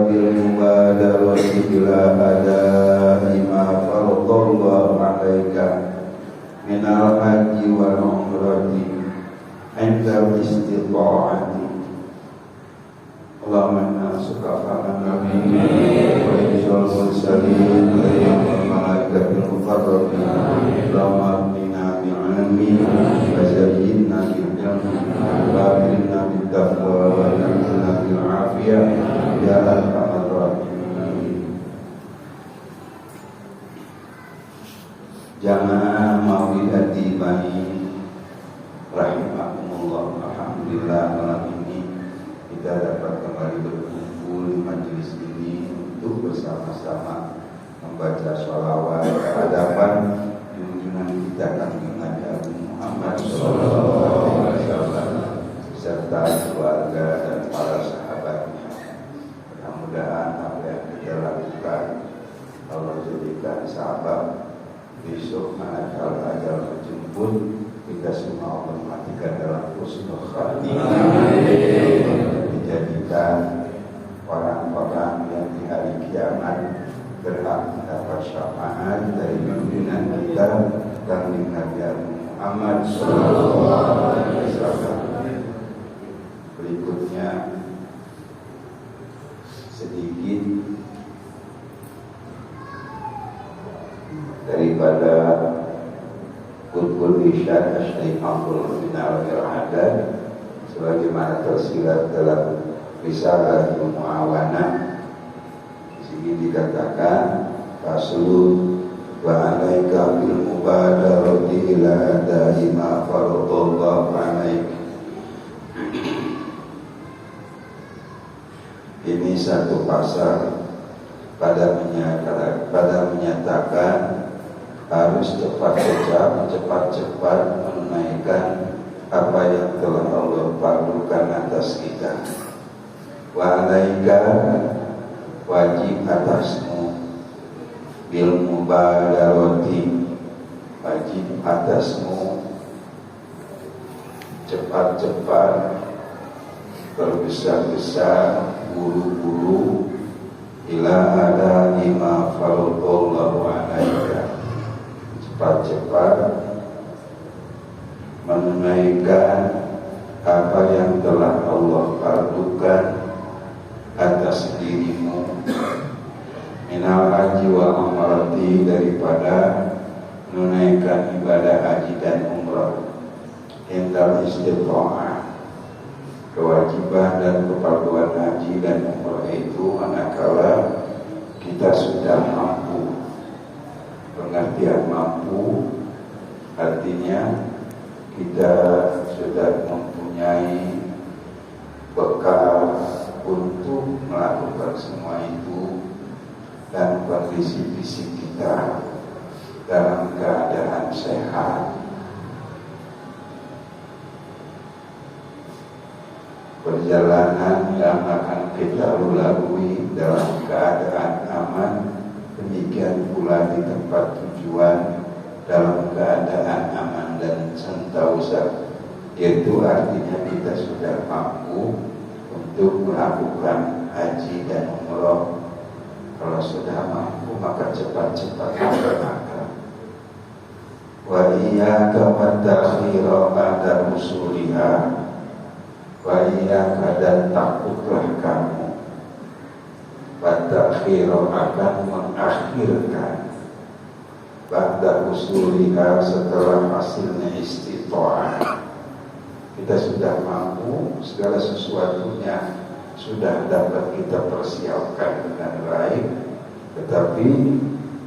bil mubadarati ila ada'i ma faradallahu 'alaika minal haji wal umrati 'inda istita'ati. Allahumma inna nas'aluka wa insya'al mursalin wa malaikatil muqarrabin. Allahumma amina bi'ilmi wa zayyinna bil-ilmi wa akrimna bit-taqwa wa jamilna bil-afiyah ya arhamar rahimin. Jamaah mau'idati bani rahimakumullah. Alhamdulillah malam ini kita dapat kembali berkumpul di majelis ini untuk bersama-sama membaca sholawat kehadapan junjungan kita kami Nabi Muhammad SAW serta keluarga dan para sahabatnya. Mudah-mudahan apa yang kita lakukan Allah jadikan sahabat besok manakala ajal menjemput kita semua Allah matikan dalam husnul khatimah, dijadikan orang-orang yang di hari kiamat berhak mendapat syafaat dari pimpinan kita kami Nabi Muhammad SAW. Berikutnya sedikit daripada Qutbul Irsyad Syekh Abdul bin Al-Haddad sebagaimana tersirat dalam Risalah Mu'awanah. Di sini dikatakan faslu wa alaika bil mubadarati ila ada'i ma faradallahu 'alaik. Ini satu pasal pada menyatakan harus cepat-cepat menunaikan apa yang telah Allah fardukan atas kita. Wa alaika wajib atasmu bil mubadarati wajib atasmu cepat-cepat berbesar-besar buru-buru ila ada lima faradallahu 'alaika, cepat-cepat menunaikan apa yang telah Allah fardukan atas dirimu minal haji wa umrati, daripada menunaikan ibadah haji dan umrah. Indal istita'ah, kewajiban dan keperluan haji dan umrah itu manakala kita sudah mampu. Pengertian mampu artinya kita sudah mempunyai bekal untuk melakukan semua itu dan kondisi fisik kita dalam keadaan sehat. Perjalanan yang akan kita lalui dalam keadaan aman, demikian pula di tempat tujuan dalam keadaan aman dan sentosa. Itu artinya kita sudah mampu untuk melakukan haji dan umrah. Kalau sudah mampu maka cepat-cepat laksanakan. Wa iyyaka wat-ta'khira ba'da usuliha, wa iyyaka, dan takutlah kamu wat-ta'khira akan mengakhirkan ba'da usuliha, setelah hasilnya istita'ah. Kita sudah mampu, segala sesuatunya sudah dapat kita persiapkan dengan baik, tetapi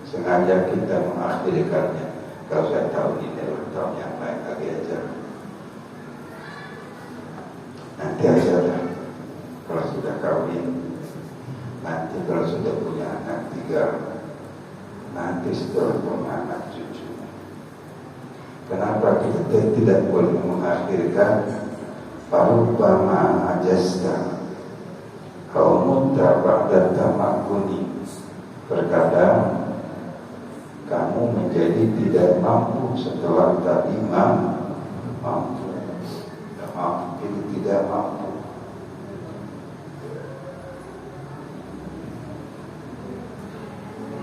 sengaja kita mengakhirkannya. Kalau saya tahu ini tahun yang lain lagi aja, nanti aja lah. Kalau sudah kawin, nanti kalau sudah punya anak 3, nanti setelah punya anak cucu. Kenapa kita tidak boleh mengakhirkan? Parubama ajasta kaum ba'da tamakuni, terkadang kamu menjadi tidak mampu setelah tadi mampu. Jadi tidak mampu.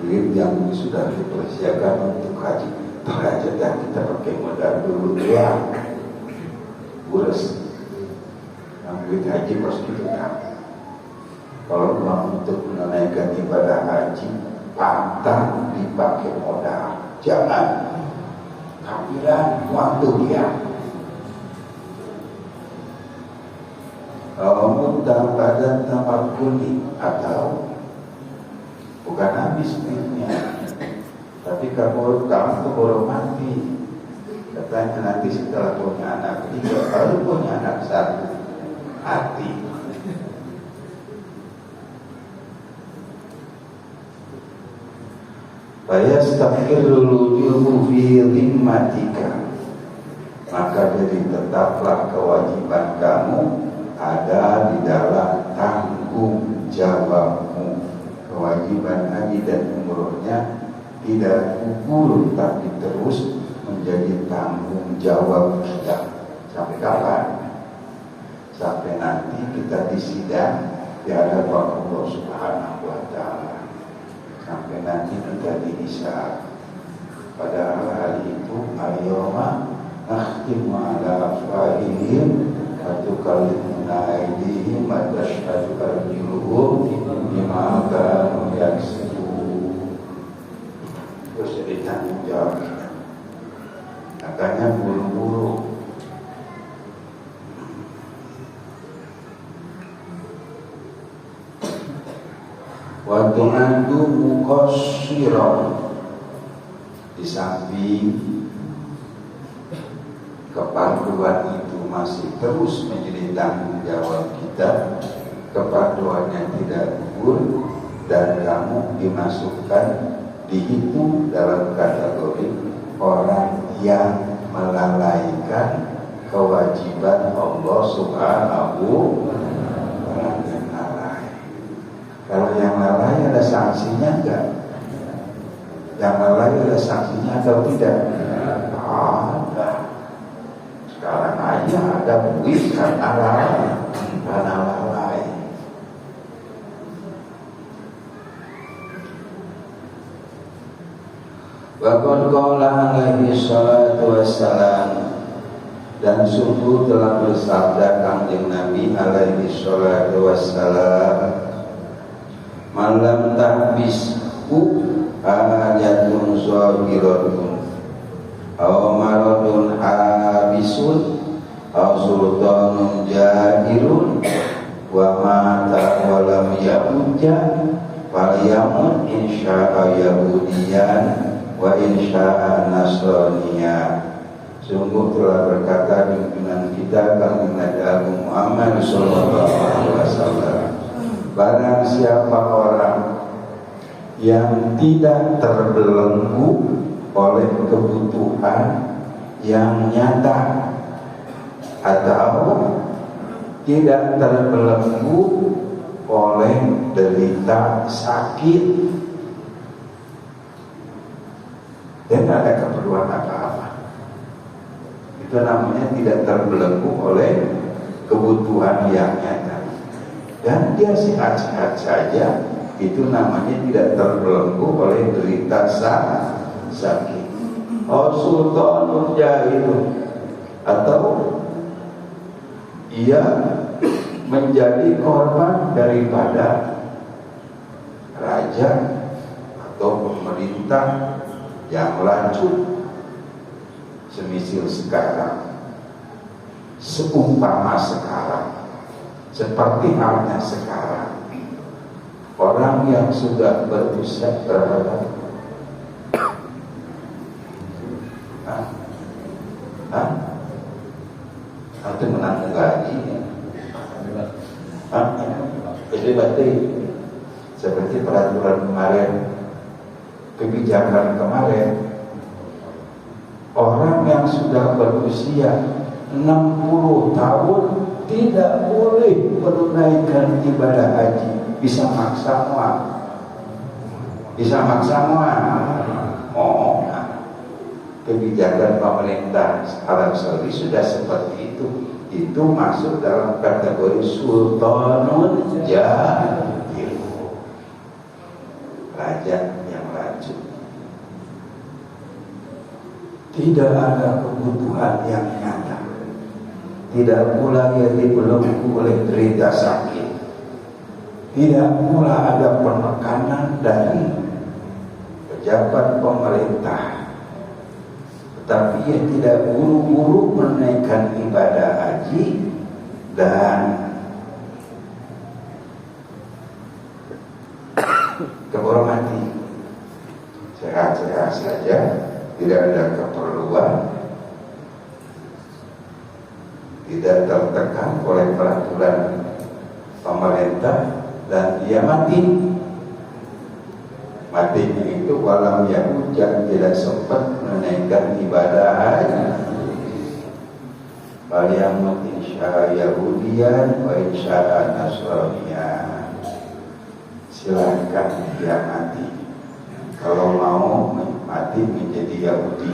duit yang sudah dipersiapkan untuk haji aja dah kita pakai modal dulu ya, urus duit haji pasti kita. Kalau uang untuk menunaikan ibadah haji pantang dipakai modal, jangan kampiran waktu dia. Mutabadan tamakuni, atau bukan habis duitnya, tapi kamu baru mati. Katanya nanti setelah punya anak tiga, baru punya anak satu, hati. Fayastaqirrul wujubu fi dhimmatika, maka jadi tetaplah kewajiban kamu ada di dalam tanggung jawabmu. Kewajiban haji dan umrohnya tidak gugur, tapi terus menjadi tanggung jawab kita. Sampai kapan? Sampai nanti kita disidang di hadapan Allah Subhanahu wa Ta'ala. Sampai nanti kita dihisab. Padahal hari itu ayyoma nakhtimu ala afwahihim wa tukallimuna aydihim wa tashhadu arjuluhum bima kanu yaksibun. Terus jadi tanggung jawab. Makanya buru-buru. Wa tu'addu muqassiran, di samping kepaduan itu masih terus menjadi tanggung jawab kita, kepaduannya tidak gugur, dan kamu dimasukkan, dihitung dalam kategori orang yang melalaikan kewajiban Allah Subhanahu wa Ta'ala. Kalau yang lalai ada sanksinya enggak? Yang lalai ada sanksinya atau tidak? Ada. Sekarang aja ada buih karena lalai. Waqad qala alaihi salatu wassalam, dan sungguh telah bersabda Kanjeng Nabi alaihi salatu wassalam, malam tahbisku hajatun zahiratun aw maradun habisun aw sultanun jahirun wa mata walam yahujja falyamun insya'a yahudiyan wa insya'a nasraniya. Sungguh telah berkata pimpinan kita Kanjeng Nabi Muhammad sallallahu alaihi wasallam, barang siapa orang yang tidak terbelenggu oleh kebutuhan yang nyata atau tidak terbelenggu oleh derita sakit dan ada keperluan apa-apa, itu namanya tidak terbelenggu oleh kebutuhan yang nyata, dan dia sehat-sehat saja, itu namanya tidak terbelenggu oleh derita sakit. Sultanun jahilun, atau ia menjadi korban daripada raja atau pemerintah yang lanjut, semisal sekarang, seumpama sekarang, seperti halnya sekarang, orang yang sudah berusia terhadap itu menanggung gaji, jadi berarti seperti peraturan kemarin, kebijakan kemarin, orang yang sudah berusia 60 tahun tidak boleh menunaikan ibadah haji. Bisa maksa muat, kebijakan pemerintah Arab Saudi sudah seperti itu. Itu masuk dalam kategori sultanun jahil, raja yang Tidak ada kebutuhan yang nyata. Tidak pula ia dibelenggu oleh derita sakit. Tidak pula ada penekanan dari pejabat pemerintah. Tetapi ia tidak buru-buru menaikkan ibadah haji dan keburu mati. Sehat-sehat saja, tidak ada keperluan, tidak tertekan oleh peraturan pemerintah, dan dia mati. Matinya itu walam Yahudi tidak sempat menaikkan ibadah haji. Yang insya Yahudian wa insya Nasranian, silakan dia mati. Kalau mau mati menjadi Yahudi,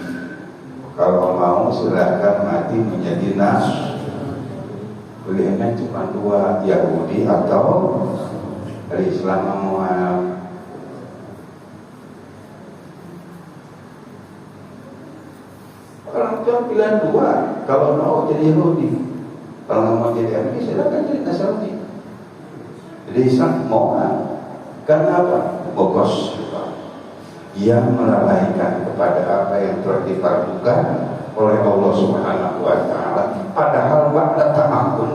kalau mau silakan mati menjadi Nasrani. Pilihannya cuma dua, Yahudi atau Islam Muhammad. Orang tua pilihan dua, kalau mau jadi Yahudi, kalau nggak mau jadi Yahudi silakan jadi Nasrani. Jadi Islam mau, karena apa? Bogos yang melalaikan kepada apa yang telah dipardukan oleh Allah Subhanahu wa Ta'ala, padahal ba'da ta'akun,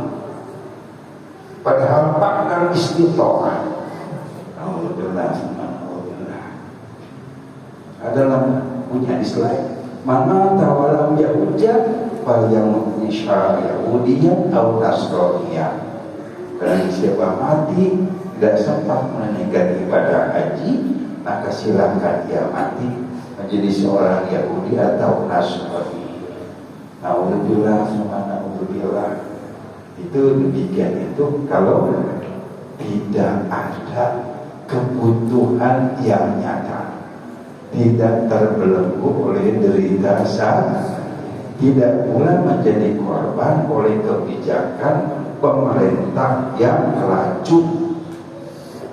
padahal ba'da istitoah. Alhamdulillah, adalah punya Islam. Mana tawalam Yahudian, fal yang insya Yahudian atau Nasranian. Dan siapa mati tidak sempat menunaikan ibadah haji, maka silakan dia mati menjadi seorang Yahudi atau Nasrani. Naudzubillah, subhanallah. Itu demikian itu kalau tidak ada kebutuhan yang nyata, tidak terbelenggu oleh derita sakit, tidak pula menjadi korban oleh kebijakan pemerintah yang racun.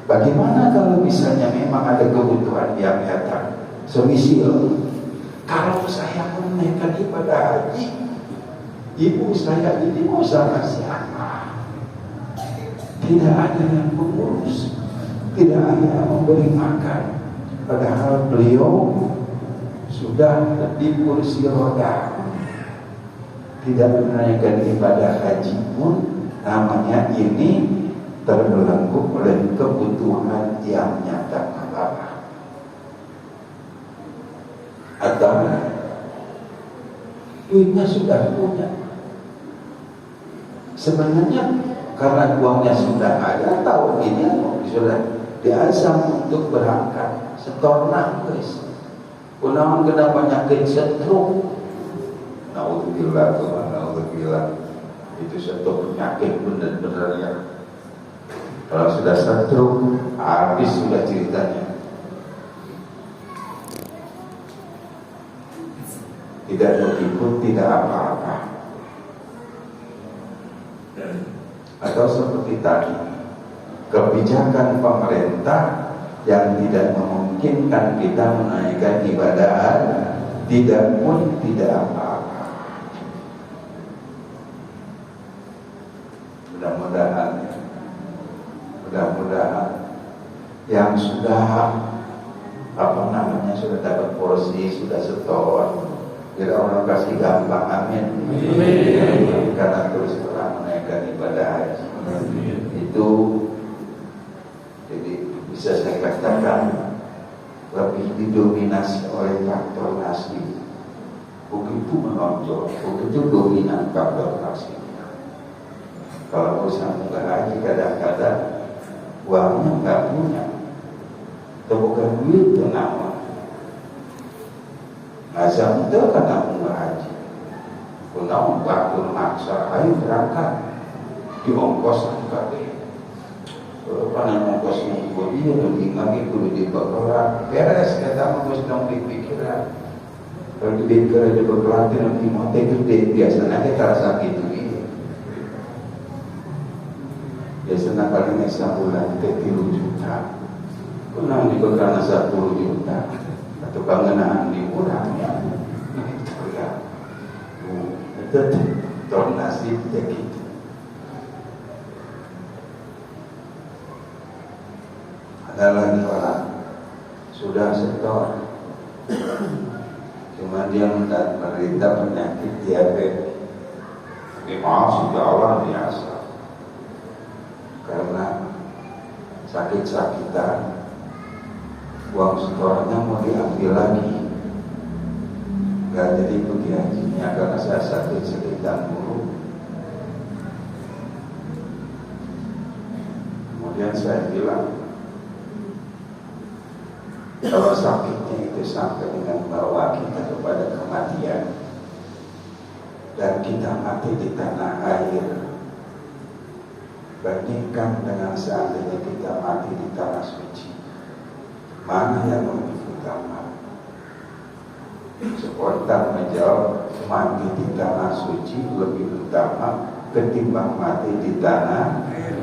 Bagaimana kalau misalnya memang ada kebutuhan yang nyata? Semisal kalau saya menunaikan ibadah haji, ibu saya ini mau sama siapa? Tidak ada yang mengurus, tidak ada yang memberi makan. Padahal beliau sudah di kursi roda, tidak menunaikan ibadah haji pun, namanya ini terbelenggu oleh kebutuhan yang nyata. Atau duitnya sudah punya, sebenarnya karena uangnya sudah ada, tahun ini sudah diazam untuk berangkat setorna guys. Kunaon kena penyakit stroke. Naudzubillah, naudzubillah. Itu satu penyakit benar-benar ya. Kalau sudah stroke, habis sudah ceritanya. Tidak berikut, tidak apa-apa. Atau seperti tadi, kebijakan pemerintah yang tidak memungkinkan kita menaikkan ibadah, tidak pun tidak apa-apa. Mudah-mudahan yang sudah sudah dapat porsi, sudah setor, tidak orang kasih gampang, amin. Karena terus terang menaikkan ibadah haji itu, jadi bisa saya katakan lebih didominasi oleh faktor nasib. Begitu menonjol, begitu dominan faktor nasib. Kalau urusan bukan haji, kadang-kadang uangnya nggak punya, atau bukan duit kenapa? Azam itu karena umrah haji. Kuna waktu maksa, ayo berangkat, diongkos kabeh. Panen ongkos minggu dia lebih lagi kudu dibakaran, beres kita mengurus dong dipikiran. Kalau dipikiran di bakaran nanti mau gede, biasanya kita rasa gitu dia. Biasanya paling sebulan 3 juta, kuna di bakaran 10 juta, atau pengenaan di kurangnya. tetap nasib begitu. Ada lagi orang sudah setor, cuma dia menderita penyakit diabetes. Tapi maaf sudah Allah biasa, karena sakit-sakitan, uang setornya mau diambil lagi, gak jadi pergi hajinya karena saya sakit-sakitan dulu. Kemudian saya bilang, kalau sakitnya itu sampai dengan bawa kita kepada kematian dan kita mati di tanah air, bandingkan dengan seandainya kita mati di tanah suci, mana yang lebih utama? Spontan menjawab, mati di tanah suci lebih utama ketimbang mati di tanah air.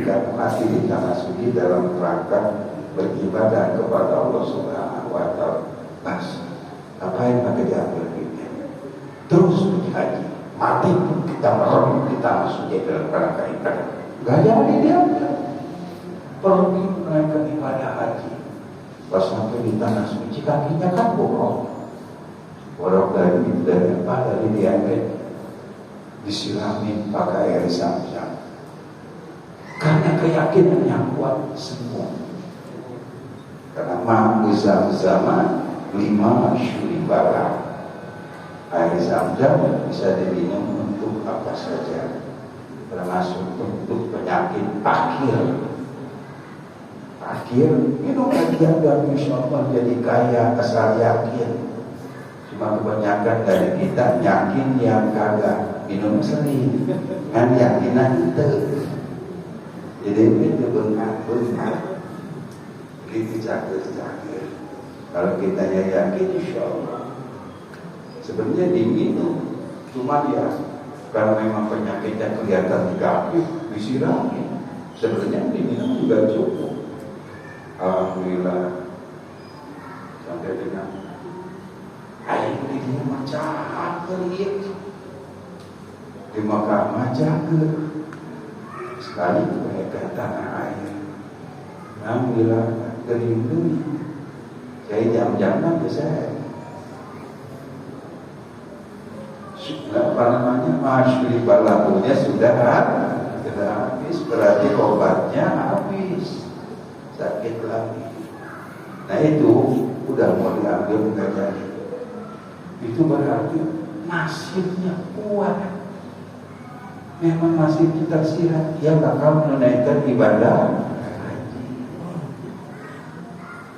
Dan mati di tanah suci dalam rangka beribadah kepada Allah Subhanahu wa Ta'ala. Pas, apa yang pakai diambil duitnya? Terus pergi haji, mati pun kita merem di tanah suci dalam rangka ibadah. Gak jadi diambil. Pergi menaikkan ibadah haji. Pas sampai di tanah suci kakinya kan borok. Borok dari apa? Dari diambil, disiramin pakai air Zam-Zam. Karena keyakinan yang kuat semua. Karena ma'u Zam-Zam 5 syuribala. Air Zam-Zam bisa diminum untuk apa saja, termasuk untuk penyakit akhir. Minum aja dan insya Allah jadi kaya asal yakin. Cuma kebanyakan dari kita yakin yang kagak minum sering, kan yakinan itu. Jadi itu bengar-bengar. Itu cakir-cakir. Kalau kita yakin insya Allah sebenarnya diminum, cuma dia karena memang penyakitnya kelihatan negatif disirami, sebenarnya diminum juga cukup. Alhamdulillah sampai dengan air di macam kerik di Makkah macam sekali mereka tanah air. Alhamdulillah terlindungi. Saya jam-jamnya ke saya. Apa namanya? Masyuri balapunya sudah habis, berarti obatnya habis. Sakit lagi. Nah itu udah mau diambil nggak jadi. Itu berarti nasibnya kuat. Memang nasib kita sihat. Dia bakal menunaikan ibadah.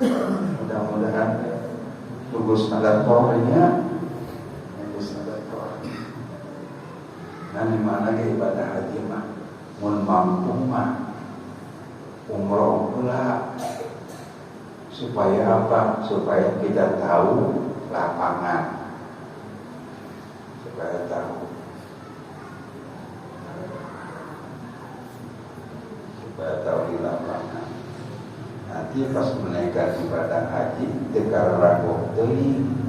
Mudah-mudahan tugas nadatornya, nah dimana ke ibadah haji mah, mun mampu mah umroh pula. Supaya apa? Supaya kita tahu lapangan, supaya tahu di lapangan. Nanti pas menaikkan ibadah haji tekar ragoh teuing